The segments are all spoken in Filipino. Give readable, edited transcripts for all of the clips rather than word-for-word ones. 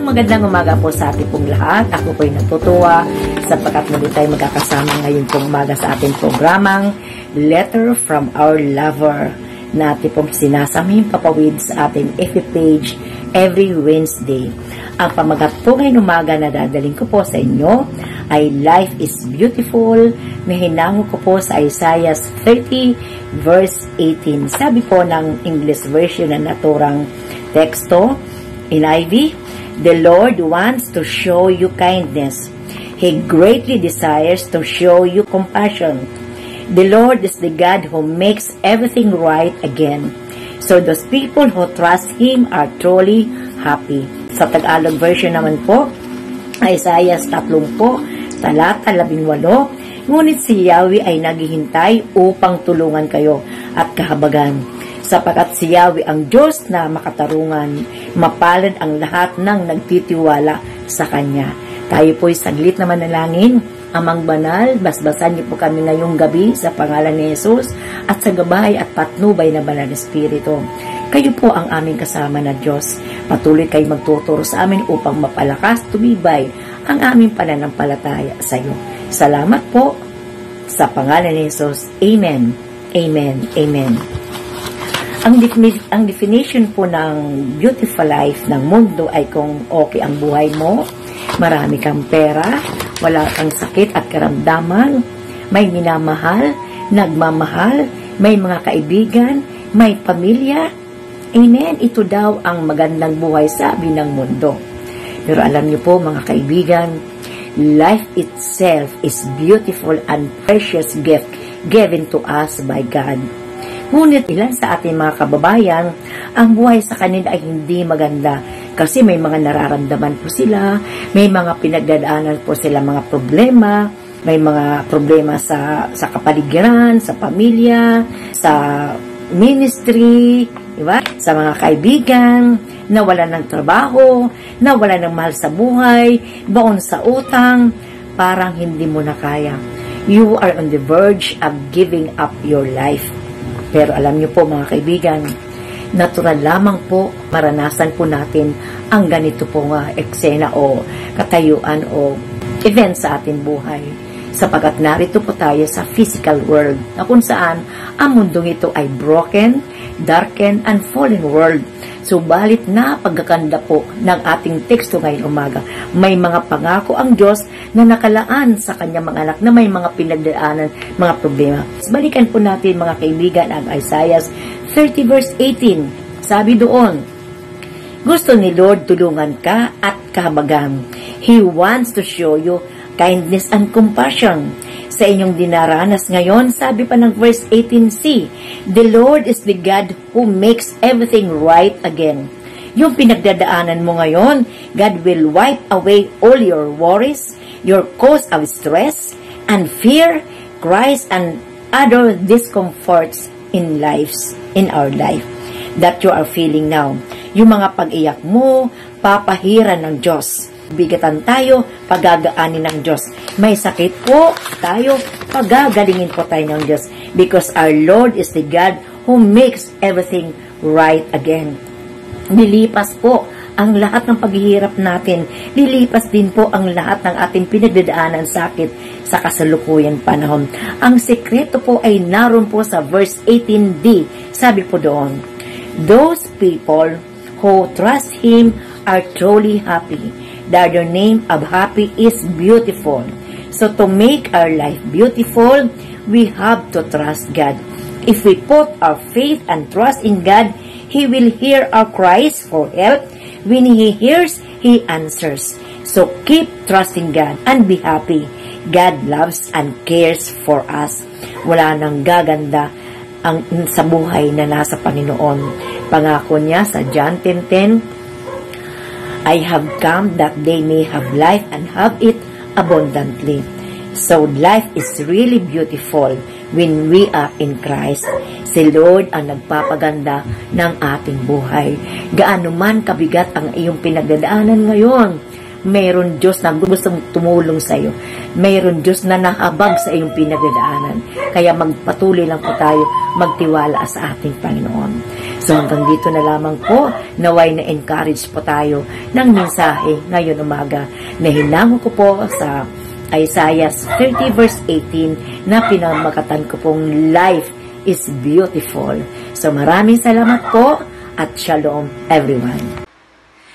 magandang umaga po sa ating pong lahat. Ako po'y natutuwa sapagkat muli tayo magkakasama ngayon pong umaga sa ating programang Letter from Our Lover na ating pong sinasaming papawid sa ating FB page every Wednesday. Ang pamagat po ngayong umaga na dadaling ko po sa inyo ay Life is Beautiful na hinango ko po sa Isaiah 30 verse 18. Sabi po ng English version na naturang teksto in IV, the Lord wants to show you kindness. He greatly desires to show you compassion. The Lord is the God who makes everything right again. So those people who trust Him are truly happy. Sa Tagalog version naman po, Isaiah 30, talata 18, ngunit si Yahweh ay naghihintay upang tulungan kayo at kahabagan. Sapagkat si Yahweh ang Diyos na makatarungan, mapalad ang lahat ng nagtitiwala sa Kanya. Tayo po'y saglit na manalangin. Amang banal, basbasan niyo po kami ngayong gabi sa pangalan ni Jesus at sa gabay at patnubay na banal na Espiritu. Kayo po ang aming kasama na Diyos. Patuloy kayo magtuturo sa amin upang mapalakas, tumibay ang aming pananampalataya sa iyo. Salamat po sa pangalan ni Jesus. Amen. Amen. Amen. Ang definition po ng beautiful life ng mundo ay kung okay ang buhay mo, marami kang pera, wala kang sakit at karamdaman, may minamahal, nagmamahal, may mga kaibigan, may pamilya. Amen. Ito daw ang magandang buhay, sabi ng mundo. Pero alam niyo po mga kaibigan, life itself is beautiful and precious gift given to us by God. Ngunit ilan sa ating mga kababayan, ang buhay sa kanila ay hindi maganda kasi may mga nararamdaman po sila, may mga pinagdadaanan po sila mga problema, may mga problema sa kapaligiran, sa pamilya, sa ministry, diba? Sa mga kaibigan, nawalan ng trabaho, nawalan ng mahal sa buhay, baon sa utang, parang hindi mo na kaya. You are on the verge of giving up your life. Pero alam niyo po mga kaibigan, natural lamang po maranasan po natin ang ganito po nga eksena o katayuan o event sa ating buhay. Sapagkat narito po tayo sa physical world na kung saan ang mundong ito ay broken, darkened, and fallen world. Subalit na pagkakanda po ng ating teksto ngayong umaga, may mga pangako ang Diyos na nakalaan sa kanyang mga anak na may mga pinagdaanan, mga problema. Balikan po natin mga kaibigan ang Isaiah 30 verse 18. Sabi doon, gusto ni Lord tulungan ka at kahabagan. He wants to show you kindness and compassion. Sa inyong dinaranas ngayon, sabi pa ng verse 18c, the Lord is the God who makes everything right again. Yung pinagdadaanan mo ngayon, God will wipe away all your worries, your cause of stress, and fear, cries, and other discomforts in our life that you are feeling now. Yung mga pag-iyak mo, papahiran ng Diyos. Bigatan tayo, pagagaanin ng Diyos. May sakit po tayo, pagagalingin po tayo ng Diyos. Because our Lord is the God who makes everything right again. Lilipas po ang lahat ng paghihirap natin. Lilipas din po ang lahat ng ating pinagdadaanan sakit sa kasalukuyan panahon. Ang sekreto po ay naroon po sa verse 18d. Sabi po doon, those people who trust Him are truly happy. The other name of happy is beautiful. So to make our life beautiful, we have to trust God. If we put our faith and trust in God, He will hear our cries for help. When He hears, He answers. So keep trusting God and be happy. God loves and cares for us. Wala nang gaganda sa buhay na nasa Panginoon. Pangako niya sa John 10:10, I have come that they may have life and have it abundantly. So life is really beautiful when we are in Christ. Si Lord ang nagpapaganda ng ating buhay. Gaano man kabigat ang iyong pinagdadaanan ngayon, mayroon Diyos na gustong tumulong sa iyo. Mayroon Diyos na nahabag sa iyong pinagdadaanan. Kaya magpatuloy lang po tayo magtiwala sa ating Panginoon. So hanggang dito na lamang po, naway na-encourage po tayo ng mensahe ngayon umaga na hinango ko po sa Isaiah 30 verse 18 na pinamamakatan ko pong life is beautiful. So maraming salamat po at shalom everyone.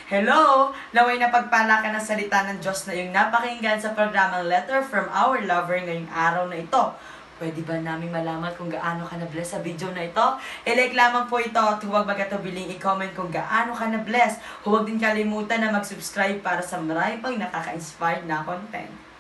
Hello! Naway na pagpala ka ng salita ng Diyos na iyong napakinggan sa programang Letter from Our Lover ngayong araw na ito. Pwede ba namin malaman kung gaano ka na-bless sa video na ito? I-like lamang po ito at huwag magkatubiling i-comment kung gaano ka na-bless. Huwag din kalimutan na mag-subscribe para sa marami pang nakaka-inspired na content.